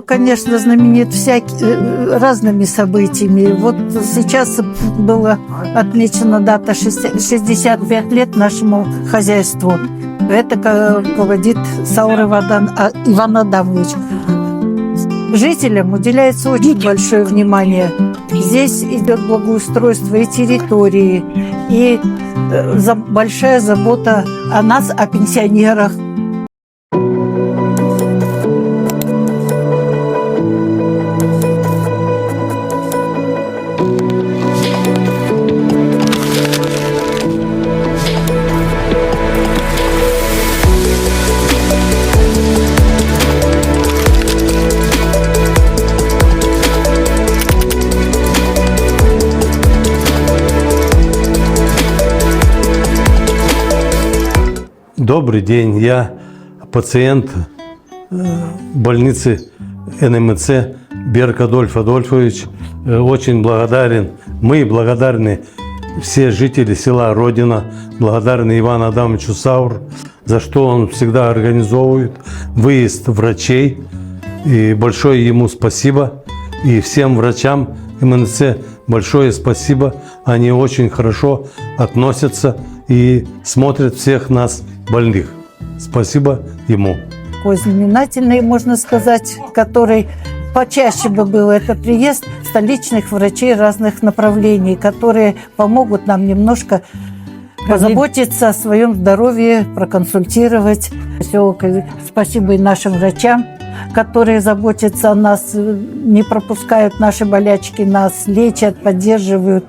Конечно, знаменит разными событиями. Вот сейчас была отмечена дата 65 лет нашему хозяйству. Это руководит Саур Иван Адамович. Жителям уделяется очень большое внимание. Здесь идет благоустройство и территории, и большая забота о нас, о пенсионерах. Добрый день, я пациент больницы НМЦ Берг Адольф Адольфович. Очень благодарен, мы благодарны все жители села Родина, благодарны Ивану Адамовичу Саур, за что он всегда организовывает выезд врачей. И большое ему спасибо. И всем врачам МНЦ большое спасибо. Они очень хорошо относятся и смотрят всех нас больных. Спасибо ему. Такой знаменательный, можно сказать, который почаще бы был, это приезд столичных врачей разных направлений, которые помогут нам немножко позаботиться о своем здоровье, проконсультировать. Спасибо и нашим врачам, которые заботятся о нас, не пропускают наши болячки, нас лечат, поддерживают.